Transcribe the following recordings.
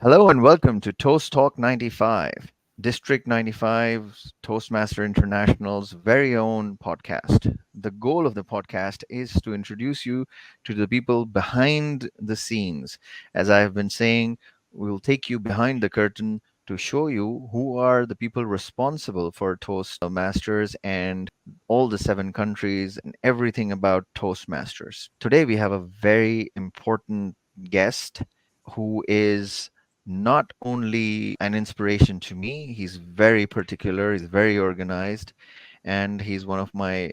Hello and welcome to Toast Talk 95, District 95's Toastmaster International's very own podcast. The goal of the podcast is to introduce you to the people behind the scenes. As I have been saying, we'll take you behind the curtain to show you who are the people responsible for Toastmasters and all the seven countries and everything about Toastmasters. Today we have a very important guest who is not only an inspiration to me, he's very particular, he's very organized, and he's one of my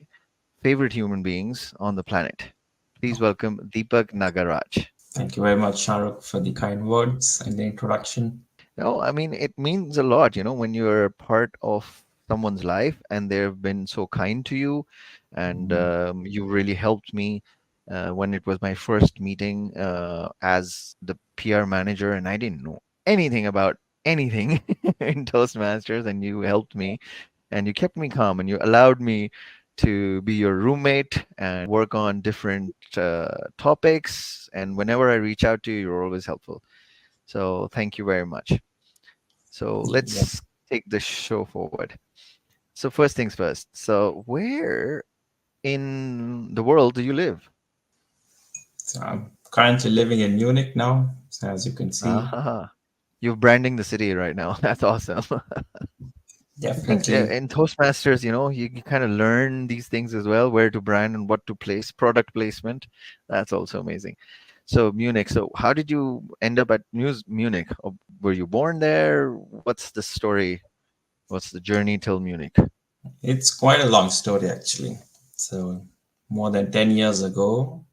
favorite human beings on the planet. Please welcome Deepak Nagaraj. Thank you very much, Shahrukh, for the kind words and the introduction. No, I mean, it means a lot, when you're part of someone's life and they've been so kind to you, and Mhm. you really helped me when it was my first meeting as the PR manager, and I didn't know anything about anything in Toastmasters, and you helped me and you kept me calm and you allowed me to be your roommate and work on different topics. And whenever I reach out to you, you're always helpful. So thank you very much. So Yeah. let's take the show forward. So first things first. So where in the world do you live? So I'm currently living in Munich now. So as you can see, Ah, you're branding the city right now. That's awesome. I think definitely. in Toastmasters, you kind of learn these things as well, where to brand and what to place, product placement. That's also amazing. So Munich. So how did you end up at Munich? Were you born there? What's the story? What's the journey till Munich? It's quite a long story, actually. So more than 10 years ago,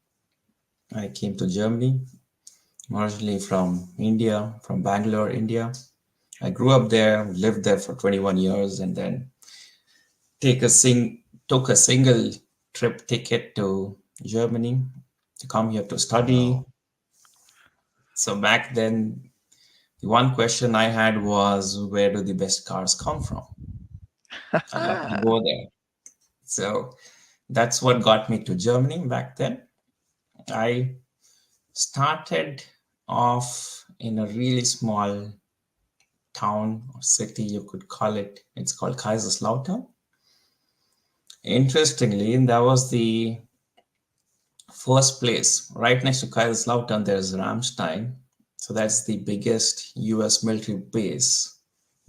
I came to Germany, originally from India, from Bangalore, India. I grew up there, lived there for 21 years, and then take a sing took a single trip ticket to Germany to come here to study. Wow. So back then, the one question I had was, where do the best cars come from? I'd love to go there. So that's what got me to Germany back then. I started off in a really small town or city, you could call it. It's called Kaiserslautern. Interestingly, that was the first place. Right next to Kaiserslautern, there's Ramstein. So that's the biggest US military base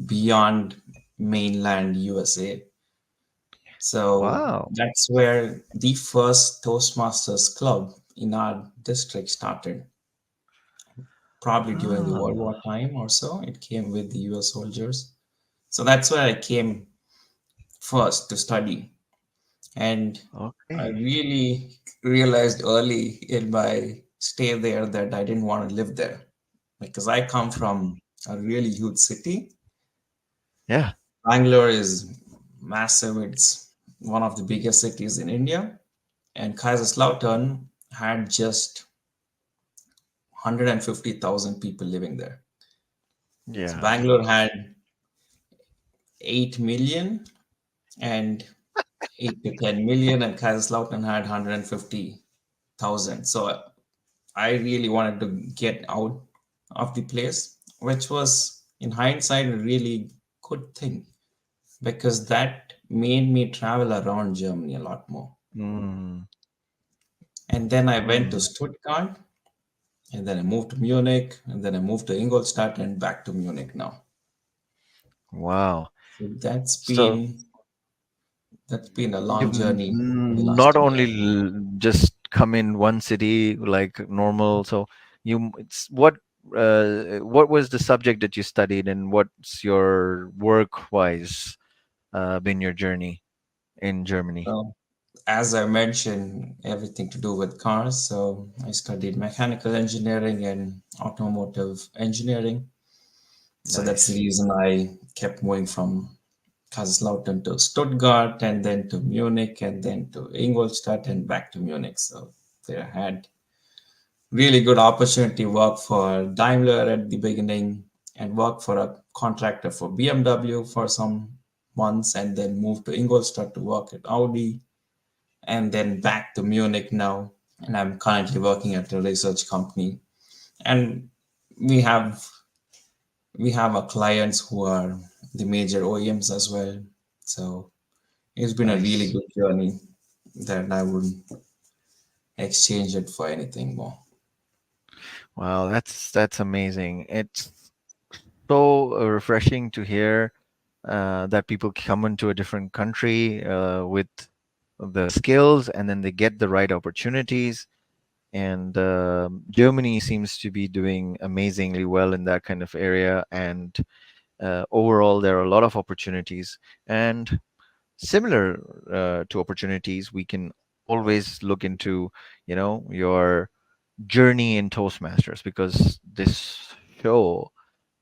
beyond mainland USA. So Wow. that's where the first Toastmasters club in our district started, probably during the World Ah, War time or so. It came with the US soldiers. So that's where I came first to study. And I okay. really realized early in my stay there that I didn't want to live there because I come from a really huge city. Yeah. Bangalore is massive, it's one of the biggest cities in India. And Kaiserslautern had just 150,000 people living there. So Yeah. Bangalore had 8 million and 8 to 10 million, and Kaiserslautern had 150,000. So I really wanted to get out of the place, which was, in hindsight, a really good thing because that made me travel around Germany a lot more. Mm, And then I went to mm. Stuttgart, and then I moved to Munich, and then I moved to Ingolstadt and back to Munich now. Wow. So So that's been a you've long journey in the last not 10 only years. just come in one city like normal. So it's what was the subject that you studied, and what's your work wise been your journey in Germany? So, as I mentioned, everything to do with cars. So I studied mechanical engineering and automotive engineering. So that's the Nice. reason I kept moving from Kaiserslautern to Stuttgart and then to Munich and then to Ingolstadt and back to Munich. So there I had really good opportunity work for Daimler at the beginning and work for a contractor for BMW for some months and then moved to Ingolstadt to work at Audi and then back to Munich now. And I'm currently working at a research company And we have we have our clients who are the major OEMs as well. So it's been a really Nice. good journey that I would exchange it for anything more. Wow, that's amazing. It's so refreshing to hear that people come into a different country with the skills, and then they get the right opportunities. And Germany seems to be doing amazingly well in that kind of area. And overall, there are a lot of opportunities. And similar to opportunities, we can always look into, your journey in Toastmasters, because this show,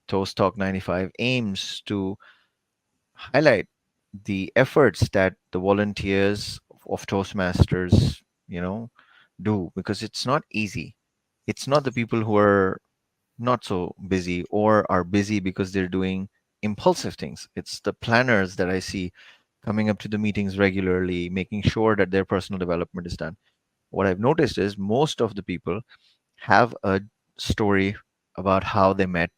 Toast Talk 95, aims to highlight the efforts that the volunteers of Toastmasters, do, because it's not easy. It's not the people who are not so busy or are busy because they're doing impulsive things. It's the planners that I see coming up to the meetings regularly, making sure that their personal development is done. What I've noticed is most of the people have a story about how they met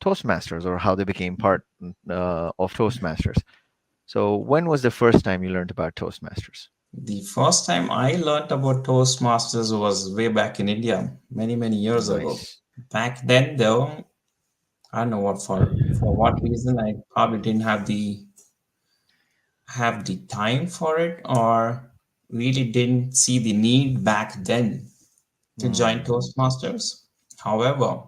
Toastmasters or how they became part of Toastmasters. So, when was the first time you learned about Toastmasters? The first time I learned about Toastmasters was way back in India, many, many years ago. Nice. Back then, though, I don't know for what reason I probably didn't have the time for it, or really didn't see the need back then to join Hmm. Toastmasters. However,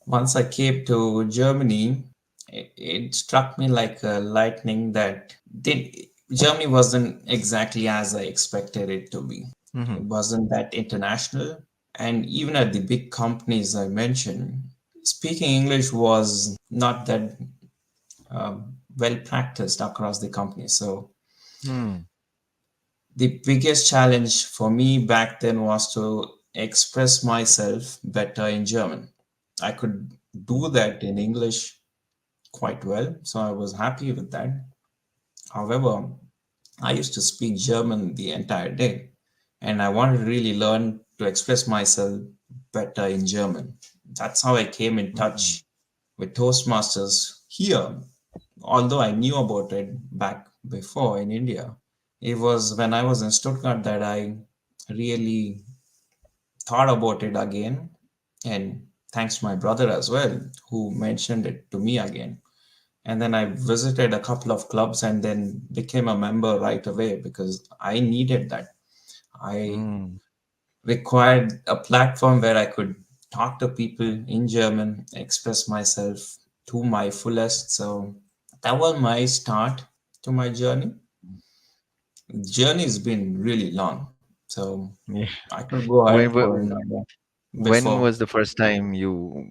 once I came to Germany, it struck me like a lightning that did Germany wasn't exactly as I expected it to be. Hmm. It wasn't that international. And even at the big companies I mentioned, speaking English was not that um, well practiced across the company. So Hmm. the biggest challenge for me back then was to express myself better in German. I could do that in English quite well, so I was happy with that. However, I used to speak German the entire day, and I wanted to really learn to express myself better in German. That's how I came in Hmm. touch with Toastmasters here, although I knew about it back before in India. It was when I was in Stuttgart that I really thought about it again, and thanks to my brother as well, who mentioned it to me again. And then I visited a couple of clubs and then became a member right away because I needed that. I Hmm. required a platform where I could talk to people in German, express myself to my fullest. So that was my start to my journey. The journey has been really long, so Yeah. I could go ahead When, for when another when before. was the first time you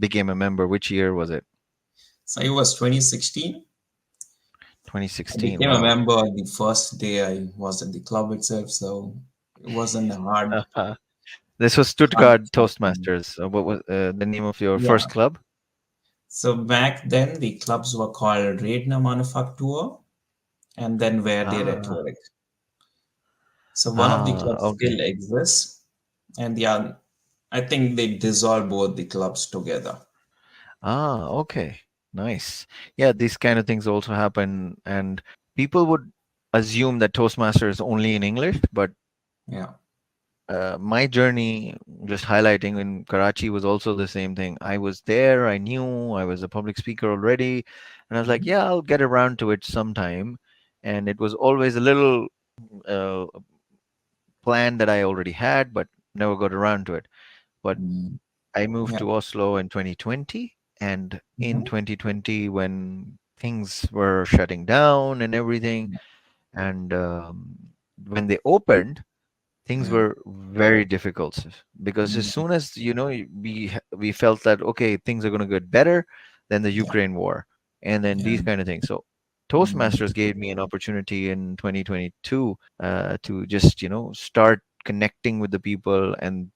became a member? Which year was it? So it was 2016. I 2016. became a Wow. member the first day I was at the club itself, so it wasn't a This was hard Stuttgart start for me. Toastmasters. What was the name of your Yeah. first club? So back then the clubs were called Redner Manufaktur and then Verdi Ah, Rhetorik. So one of the clubs okay. still exists, and the other, I think they dissolved both the clubs together. Okay. Nice. Yeah, these kind of things also happen, and people would assume that Toastmaster is only in English, but Yeah. my journey, just highlighting in Karachi, was also the same thing. I was there, I knew I was a public speaker already, and I was like, Mhm. yeah, I'll get around to it sometime. And it was always a little uh, plan that I already had, but never got around to it. But Mm. I moved Yeah. to Oslo in 2020, and in Mhm. 2020, when things were shutting down and everything, Yeah. and when they opened, things Yeah. were very difficult, because as Mm. soon as we felt that okay, things are going to get better, then the Yeah. Ukraine war, and then Yeah. these kind of things. So Mm. Toastmasters gave me an opportunity in 2022 to just start connecting with the people, and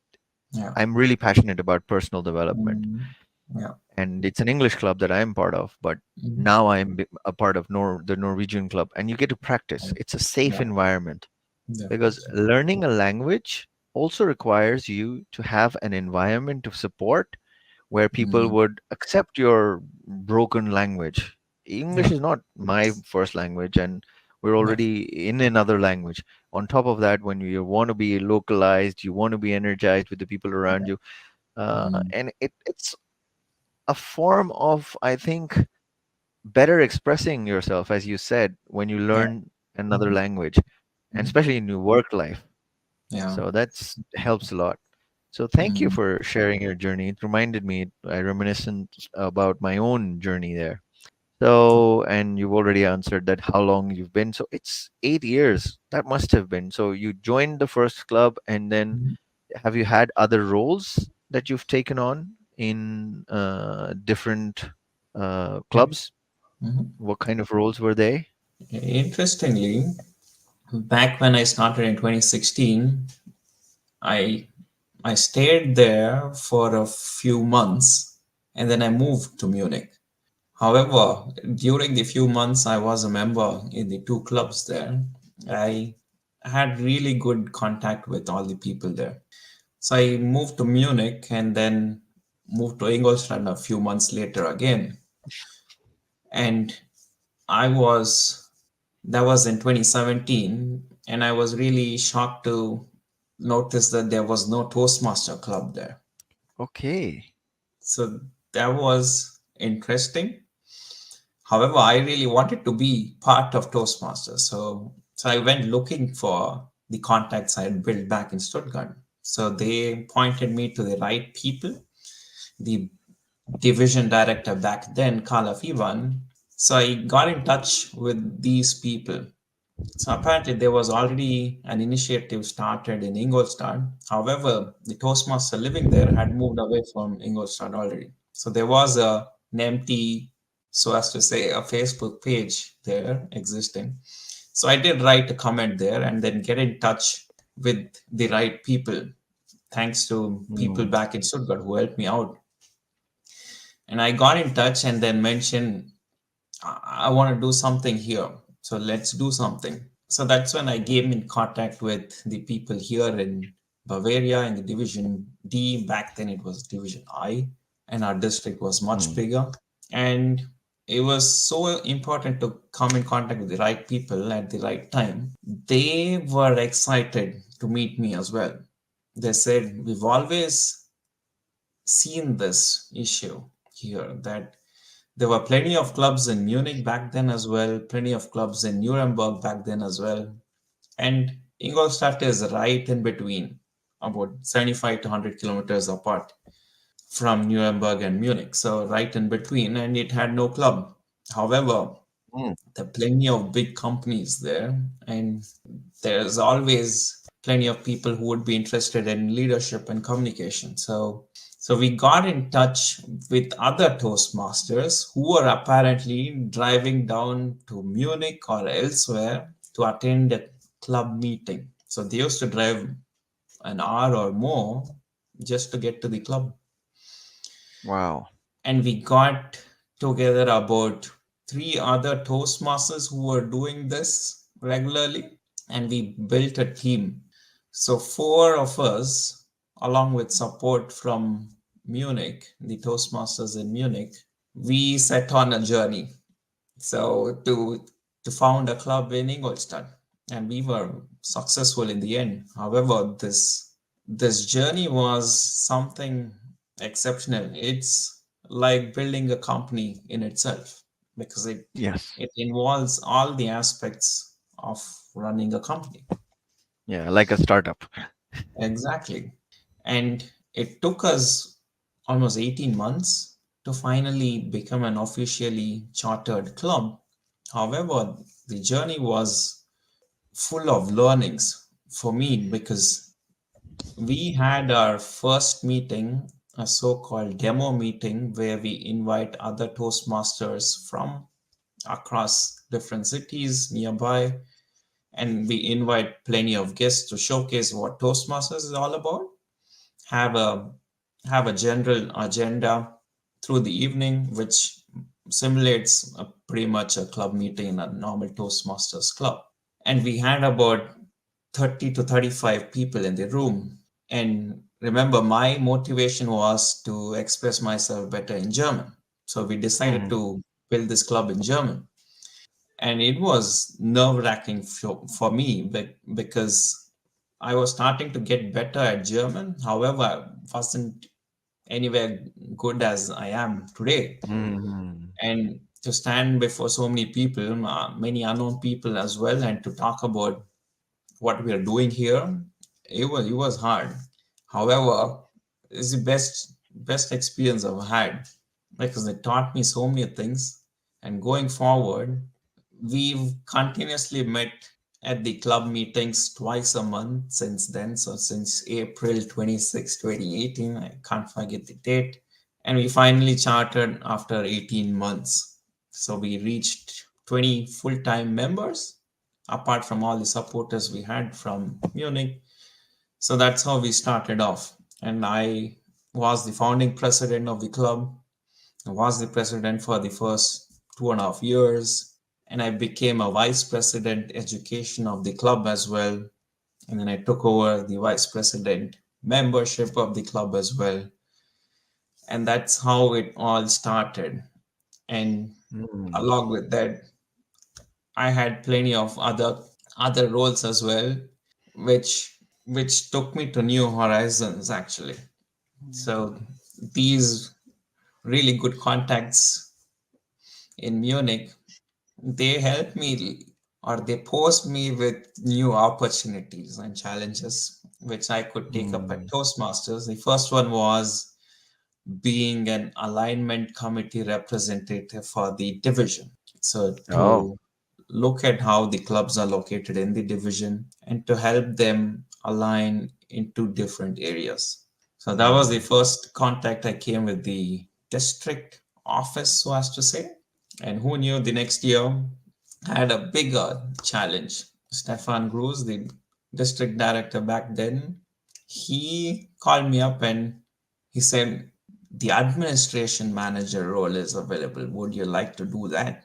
Yeah. I'm really passionate about personal development, Mm. Yeah. and it's an English club that I'm part of, but Mm. now I'm a part of the Norwegian club, and you get to practice. It's a safe Yeah. environment, because Definitely. learning a language, also requires you to have an environment of support where people Mm, would accept your broken language. English yeah, is not my first language, and we're yeah, already in another language. On top of that, when you want to be localized, you want to be energized with the people around you, mm, and it's a form of, I think, better expressing yourself, as you said, when you yeah, learn another language, and mm, especially in your work life. yeah. So that's helps a lot. So thank you Mm, for sharing your journey. It reminded me, I reminiscent about my own journey there. So, and you've already answered that how long you've been. So it's 8 years. That must have been. So you joined the first club, and then mhm, have you had other roles that you've taken on in different yeah. clubs? Mhm. What kind of roles were they? Interestingly, back when I started in 2016, I I stayed there for a few months and then I moved to Munich. However, during the few months I was a member in the two clubs there, I had really good contact with all the people there. So I moved to Munich and then moved to Ingolstadt a few months later again. And I was that was in 2017, and I was really shocked to notice that there was no Toastmaster club there. Okay. So that was interesting. However, I really wanted to be part of Toastmasters. So I went looking for the contacts I had built back in Stuttgart. So they pointed me to the right people, the division director back then, Carla Fivan. So I got in touch with these people. So apparently there was already an initiative started in Ingolstadt. However, the Toastmaster living there had moved away from Ingolstadt already. So there was an empty, so as to say, a Facebook page there existing. So I did write a comment there and then get in touch with the right people, thanks to people Mm. back in Stuttgart who helped me out. And I got in touch and then mentioned, I want to do something here. So let's do something. So that's when I came in contact with the people here in Bavaria in the Division D. Back then it was Division I, and our district was much Mm. bigger. And it was so important to come in contact with the right people at the right time. They were excited to meet me as well. They said, we've always seen this issue here, that there were plenty of clubs in Munich back then as well, plenty of clubs in Nuremberg back then as well. And Ingolstadt is right in between, about 75 to 100 kilometers apart from Nuremberg and Munich. So, right in between, and it had no club. However, Mm. there are plenty of big companies there, and there's always plenty of people who would be interested in leadership and communication. So we got in touch with other Toastmasters who were apparently driving down to Munich or elsewhere to attend a club meeting. So they used to drive an hour or more just to get to the club. Wow. And we got together about three other Toastmasters who were doing this regularly, and we built a team. So, four of us, along with support from Munich, the Toastmasters in Munich, we set on a journey. So, to found a club in Ingolstadt, and we were successful in the end. However, this journey was something exceptional. It's like building a company in itself because Yes. it involves all the aspects of running a company. Yeah, like a startup. Exactly. And it took us almost 18 months to finally become an officially chartered club. However, the journey was full of learnings for me because we had our first meeting, a so called demo meeting, where we invite other Toastmasters from across different cities nearby, and we invite plenty of guests to showcase what Toastmasters is all about. Have a have a general agenda through the evening, which simulates pretty much a club meeting in a normal Toastmasters club. And we had about 30 to 35 people in the room. And remember, my motivation was to express myself better in German. So we decided Mm, to build this club in German. And it was nerve-wracking for me because I was starting to get better at German. However, I wasn't anywhere good as I am today. mm, And to stand before so many people, many unknown people as well, and to talk about what we are doing here, it was hard. However, it's the best experience I've had because it taught me so many things. And going forward, we've continuously met at the club meetings twice a month since then. So since April 26, 2018, I can't forget the date. And we finally chartered after 18 months. So we reached 20 full-time members, apart from all the supporters we had from Munich. So that's how we started off. And I was the founding president of the club. I was the president for the first 2.5 years. And I became a vice president education of the club as well. And then I took over the vice president membership of the club as well. And that's how it all started. And mm, along with that, I had plenty of other roles as well, which took me to new horizons actually. So these really good contacts in Munich, they help me or they post me with new opportunities and challenges which I could take up at mm. Toastmasters. The first one was being an alignment committee representative for the division. So Oh. to look at how the clubs are located in the division and to help them align into different areas. So that was the Mm, first contact I came with the district office, so as to say. And who knew the next year I had a bigger challenge. Stefan Cruz, the district director back then, he called me up and he said, the administration manager role is available. Would you like to do that?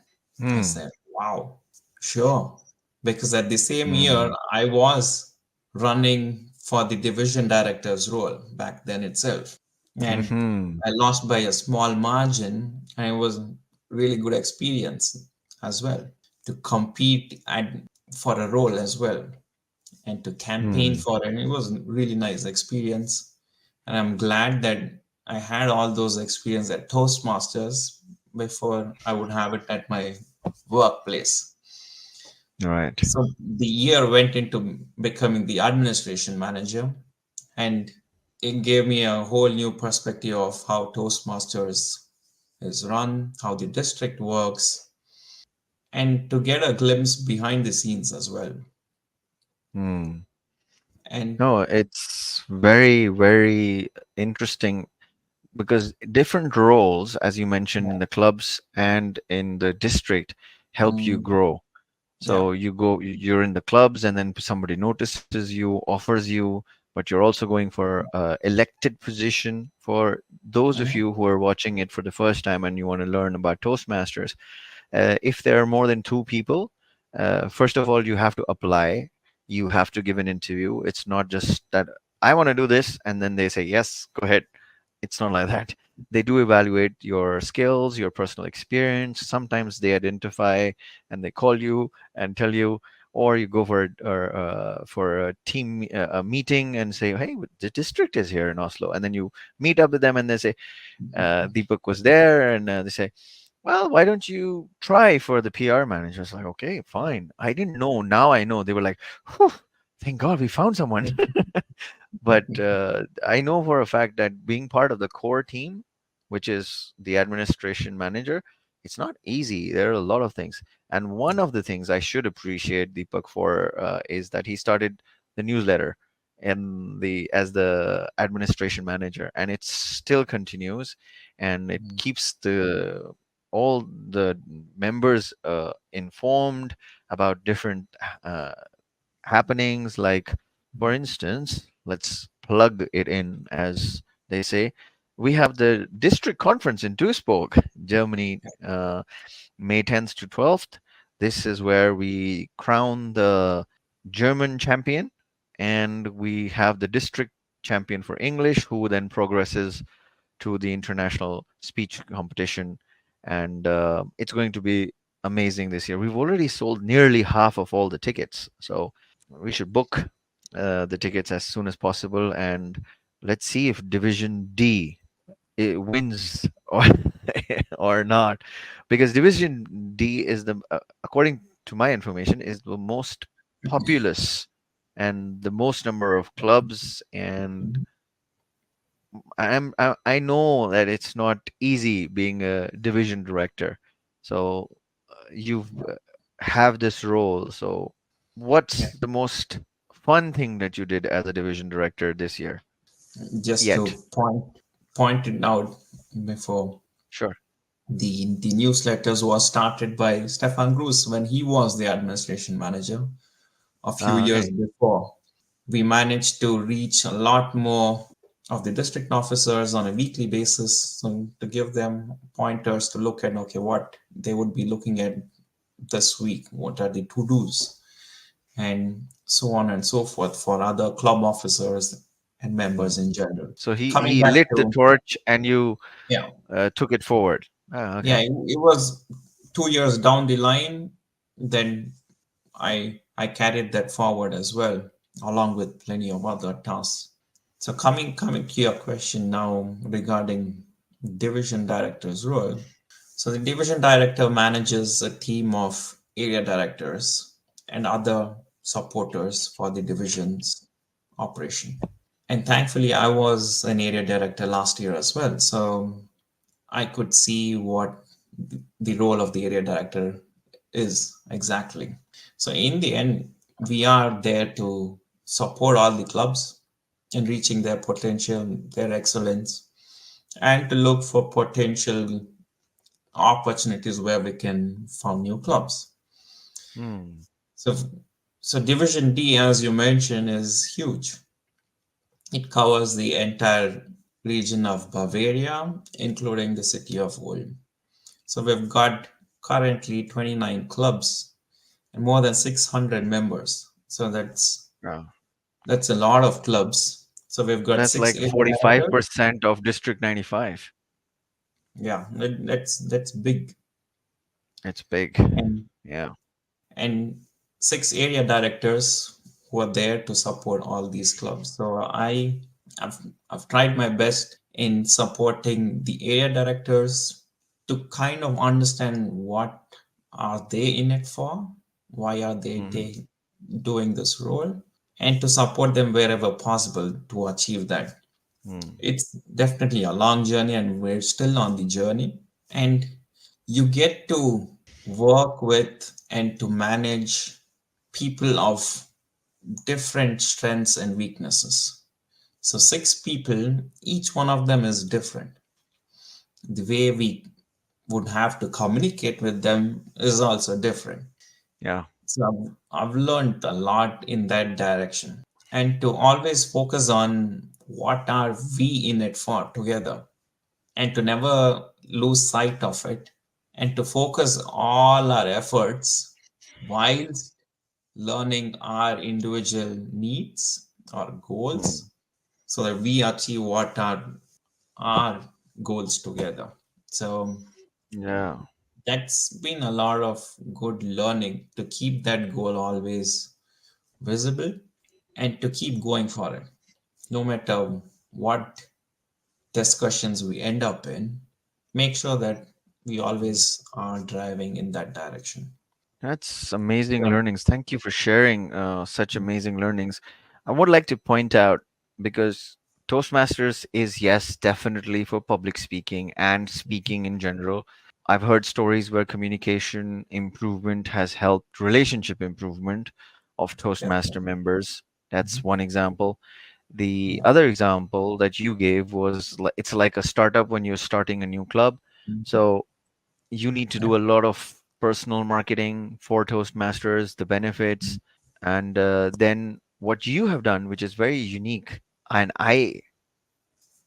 I mm, said, wow, sure. Because at the same year, mm, I was running for the division director's role back then itself. And mhm, I lost by a small margin, and it was really good experience as well to compete for a role as well and to campaign mm. for it. And it was a really nice experience. And I'm glad that I had all those experience at Toastmasters before I would have it at my workplace. Right. So the year went into becoming the administration manager, and it gave me a whole new perspective of how Toastmasters is run, how the district works, and to get a glimpse behind the scenes as well. Mm. And No, it's very, very interesting because different roles, as you mentioned, in the clubs and in the district, help you mm, grow. yeah, So you're in the clubs, and then somebody notices you, offers you, but you're also going for elected position. For those of mhm, you who are watching it for the first time and you want to learn about Toastmasters, if there are more than two people, first of all, you have to apply. You have to give an interview. It's not just that I want to do this and then they say, yes, go ahead. It's not like that. They do evaluate your skills, your personal experience. Sometimes they identify and they call you and tell you, or you go for a team a meeting and say, hey, the district is here in Oslo. And then you meet up with them and they say, Deepak was there. And they say, well, why don't you try for the PR manager? It's like, okay, fine. I didn't know. Now I know. They were like, whew, thank God we found someone. But I know for a fact that being part of the core team, which is the administration manager, it's not easy. There are a lot of things. And one of the things I should appreciate Deepak for is that he started the newsletter and the as the administration manager, and it still continues, and it mhm, keeps the all the members informed about different uh, happenings. Like, for instance, let's plug it in, as they say. We have the district conference in Duisburg, Germany, May 10th to 12th. This is where we crown the German champion, and we have the district. champion for English, who then progresses to the international speech competition. And it's going to be amazing this year. We've already sold nearly half of all the tickets. So we should book the tickets as soon as possible. And let's see if Division D it wins or, or not. Because Division D is according to my information, is the most populous and the most number of clubs. And I know that it's not easy being a division director. So you've have this role. So Yeah. what's the most fun thing that you did as a division director this year? Just to Yet. point it out before, Sure. the newsletters was started by Stefan Groos when he was the administration manager a few Ah, years okay. before. We managed to reach a lot more of the district officers on a weekly basis, so to give them pointers to look at, okay, what they would be looking at this week, what are the to-dos, and so on and so forth for other club officers and members in general. So Coming he back lit the to, torch and you yeah, took it forward. Ah, yeah, okay. it was 2 years down the line, then I carried that forward as well, along with plenty of other tasks. So coming to your question now regarding division director's role. So the division director manages a team of area directors and other supporters for the division's operation. And thankfully, I was an area director last year as well. So I could see what the role of the area director is exactly. So in the end, we are there to support all the clubs in reaching their potential, their excellence, and to look for potential opportunities where we can found new clubs. Hmm. So, so Division D, as you mentioned, is huge. It covers the entire region of Bavaria, including the city of Ulm. So we've got currently 29 clubs and more than 600 members. So Wow. that's a lot of clubs. So we've got That's six like area directors. 45% of District 95. Yeah, that's big. It's big. And Yeah. and six area directors who are there to support all these clubs. So I've I've tried my best in supporting the area directors to kind of understand what are they in it for, why are Hmm. they doing this role, and to support them wherever possible to achieve that. Hmm. It's definitely a long journey, and we're still on the journey. And you get to work with and to manage people of different strengths and weaknesses. So, six people, each one of them is different. The way we would have to communicate with them is also different. Yeah. So, I've learned a lot in that direction. And to always focus on what are we in it for together, and to never lose sight of it, and to focus all our efforts whilst learning our individual needs or Hmm. goals so that we achieve what are our goals together. So Yeah. that's been a lot of good learning to keep that goal always visible and to keep going for it no matter what discussions we end up in. Make sure that we always are driving in that direction. That's amazing So, learnings. Thank you for sharing such amazing learnings. I would like to point out because Toastmasters is, yes, definitely for public speaking and speaking in general. I've heard stories where communication improvement has helped relationship improvement of Toastmaster definitely. members. That's Mhm. one example. The Yeah. other example that you gave was it's like a startup when you're starting a new club. Mhm. So you need to Yeah. do a lot of personal marketing for Toastmasters, the Mhm. benefits, and then what you have done, which is very unique, and I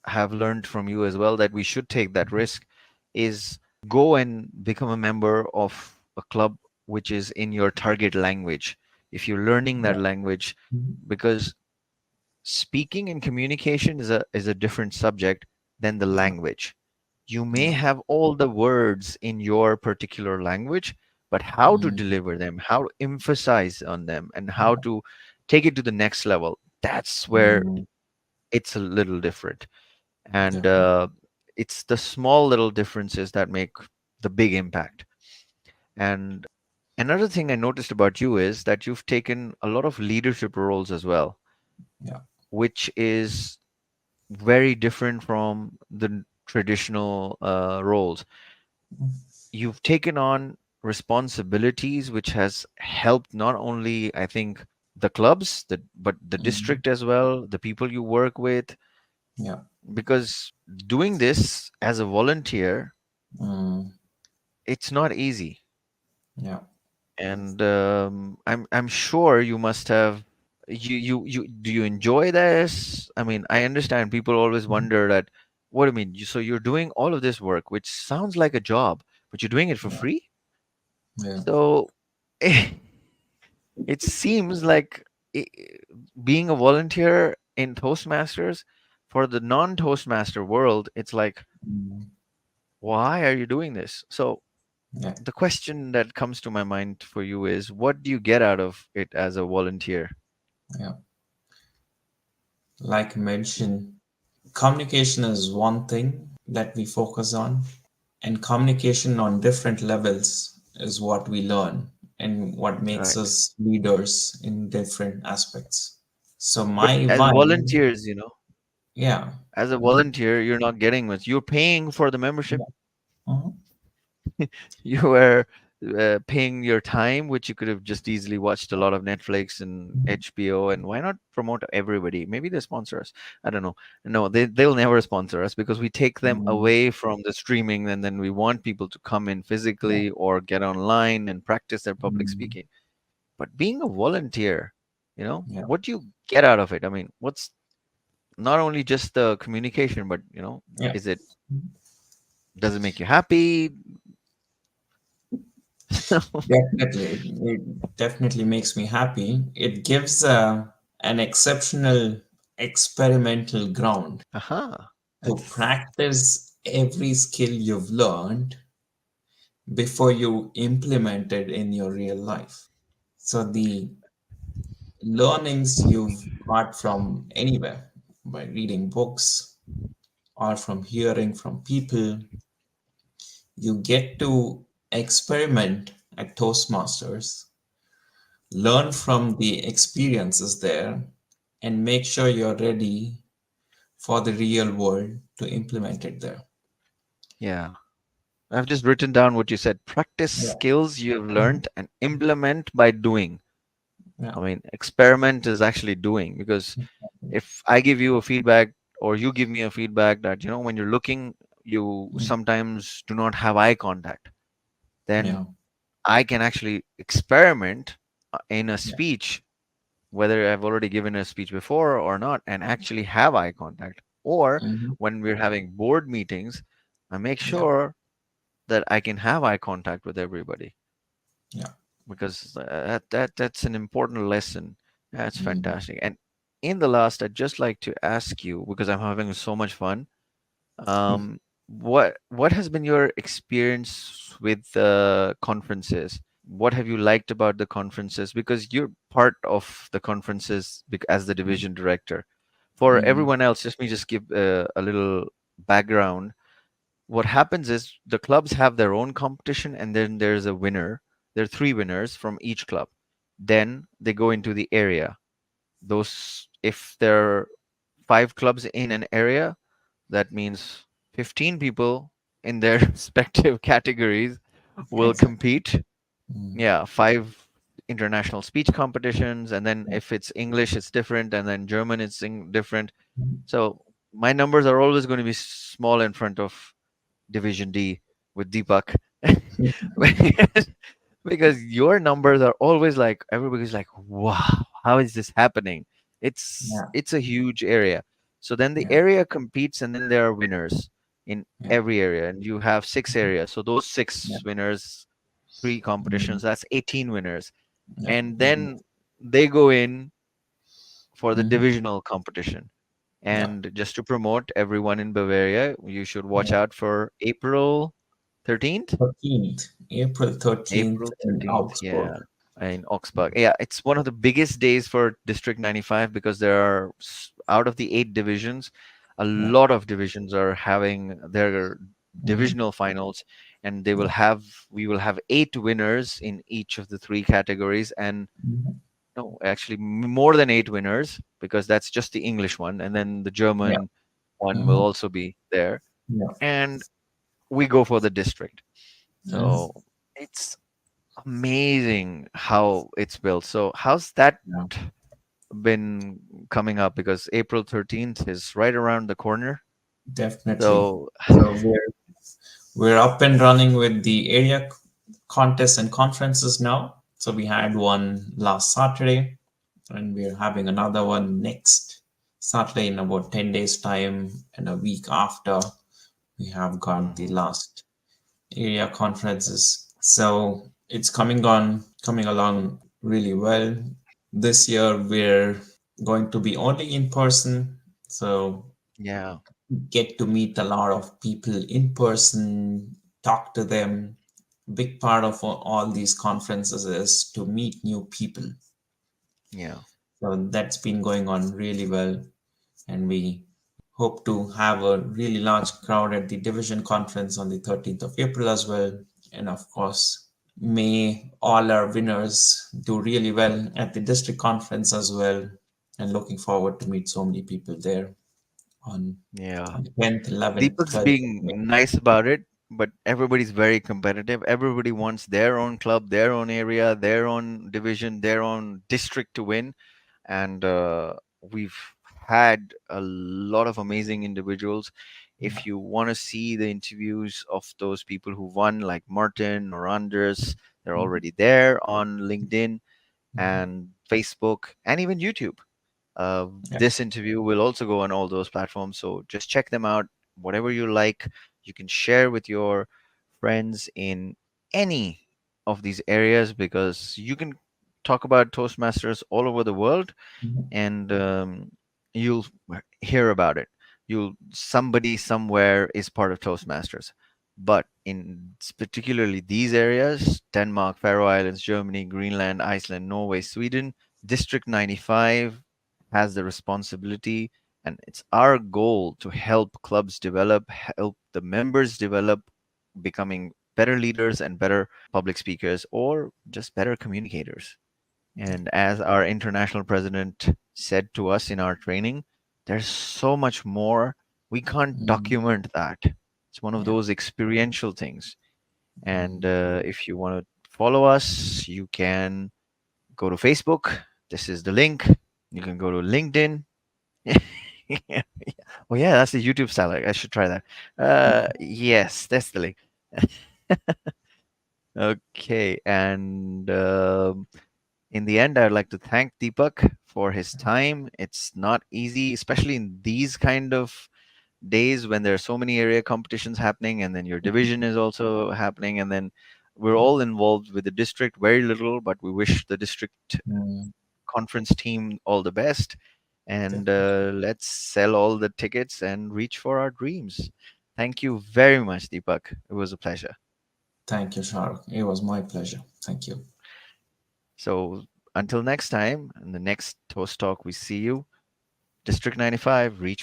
have learned from you as well that we should take that risk, is go and become a member of a club which is in your target language. If you're learning that Yeah. language, Mhm. because speaking and communication is a different subject than the Yeah. language. You may Yeah. have all the words in your particular language, but how to Mm, deliver them, how to emphasize on them, and how to take it to the next level, that's where mm, it's a little different. And yeah. it's the small little differences that make the big impact. And another thing I noticed about you is that you've taken a lot of leadership roles as well, Yeah. which is very different from the traditional roles. You've taken on responsibilities which has helped not only, I think, the clubs, but the Mm, district as well, the people you work with, yeah. because doing this as a volunteer, Mm, it's not easy. yeah. And I'm sure you must have. You do you enjoy this? I mean, I understand people always wonder that. What do you mean? So you're doing all of this work, which sounds like a job, but you're doing it for Yeah. free? Yeah. So it seems like i- being a volunteer in Toastmasters, for the non-Toastmaster world, it's like, Mm, why are you doing this? So yeah. the question that comes to my mind for you is, what do you get out of it as a volunteer? Yeah. Like mentioned, communication is one thing that we focus on, and communication on different levels is what we learn and what makes Right. us leaders in different aspects. So But my as vibe, volunteers, yeah. as a Mhm. volunteer, you're not getting much. You're paying for the membership. Yeah. Mhm. You were paying your time, which you could have just easily watched a lot of Netflix and HBO. And why not promote everybody? Maybe they sponsor us. I don't know. No, they'll never sponsor us because we take them Mhm. away from the streaming, and then we want people to come in Yeah. physically or get online and practice their public Mhm. speaking. But being a volunteer, Yeah. what do you get out of it? I mean, what's not only just the communication, but Yeah. is it does it make you happy? Definitely. It definitely makes me happy. It gives an exceptional experimental ground Aha, to that's practice every skill you've learned before you implement it in your real life. So the learnings you've got from anywhere, by reading books or from hearing from people, you get to experiment at Toastmasters, learn from the experiences there, and make sure you're ready for the real world to implement it there. yeah. I've just written down what you said. Practice Yeah. skills you've Mhm. learned and implement by doing. Yeah. I mean, experiment is actually doing, because if I give you a feedback or you give me a feedback that, when you're looking, you Mm. sometimes do not have eye contact, then Yeah. I can actually experiment in a Yeah. speech, whether I've already given a speech before or not, and actually have eye contact. Or Mhm. when we're having board meetings, I make Yeah. sure that I can have eye contact with everybody, Yeah. because that's an important lesson. That's Mm. fantastic. And in the last, I'd just like to ask you, because I'm having so much fun. What has been your experience with the conferences? What have you liked about the conferences? Because you're part of the conferences as the division director. For Mm. everyone else, just me just give a little background. What happens is the clubs have their own competition, and then there's a winner. There are three winners from each club. Then they go into the area. Those, if there are five clubs in an area, that means 15 people in their respective categories will Exactly. compete. Mm. Yeah, five international speech competitions, and then Yeah. if it's English, it's different, and then German, it's different. Mhm. So my numbers are always going to be small in front of Division D with Deepak. Because your numbers are always like, everybody's like, wow, how is this happening? it's Yeah. it's a huge area. So then the Yeah. area competes, and then there are winners in Yeah. every area, and you have six areas. So those Yeah. six winners, three Mm. competitions, that's 18 winners. Yeah. And Mhm. then they go in for the Hmm. divisional competition. Yeah. And just to promote everyone in Bavaria, you should watch Yeah. out for April 13th. 13th, April 13th April in 13th, Augsburg. yeah, in Augsburg. Yeah, it's one of the biggest days for District 95 because there are out of the 8 divisions, a Yeah. lot of divisions are having their Hmm. divisional finals, and we will have 8 winners in each of the 3 categories, and Hmm. no, actually more than 8 winners because that's just the English one, and then the Yeah. German one will Hmm. also be there, Yeah. and we go for the district. Hmm. So it's amazing how it's built. So how's that Yeah. been coming up? Because April 13th is right around the corner. Definitely. So So we're up and running with the area contests and conferences now. So we had one last Saturday, and we're having another one next Saturday in about 10 days' time, and a week after we have got the mhm, last area conferences. So it's coming along really well. This year we're going to be only in person, so yeah, get to meet a lot of people in person, talk to them. Big part of all these conferences is to meet new people. yeah, So that's been going on really well, and we hope to have a really large crowd at the division conference on the 13th of April as well. And of course, may all our winners do really well at the district conference as well. And looking forward to meet so many people there on, yeah. on the 10th, 11th, Deepak's 12th of being May. nice about it, but everybody's very competitive. Everybody wants their own club, their own area, their own division, their own district to win. And we've had a lot of amazing individuals. If you want to see the interviews of those people who won, like Martin or Anders, they're Mhm. already there on LinkedIn Mhm. and Facebook and even YouTube. Yeah. This interview will also go on all those platforms, so just check them out. Whatever you like, you can share with your friends in any of these areas because you can talk about Toastmasters all over the world, Mhm. and you'll hear about it. You'll somebody somewhere is part of Toastmasters, but in particularly these areas: Denmark, Faroe Islands, Germany, Greenland, Iceland, Norway, Sweden. District 95 has the responsibility, and it's our goal to help clubs develop, help the members develop, becoming better leaders and better public speakers or just better communicators. And as our international president said to us in our training, there's so much more. We can't Mhm. document that. It's one of Yeah. those experiential things. And Mhm. if you want to follow us, you can go to Facebook. This is the link. You can go to LinkedIn. Oh, yeah, that's the YouTube style. I should try that. Yes, that's the link. Okay. And in the end, I'd like to thank Deepak for his time. It's not easy, especially in these kind of days when there are so many area competitions happening, and then your division is also happening, and then we're all involved with the district, very little, but we wish the district Mhm. conference team all the best. And Definitely. let's sell all the tickets and reach for our dreams. Thank you very much, Deepak. It was a pleasure. Thank you, Shahrukh. It was my pleasure. Thank you. So until next time, in the next Toast Talk, we see you. District 95, reach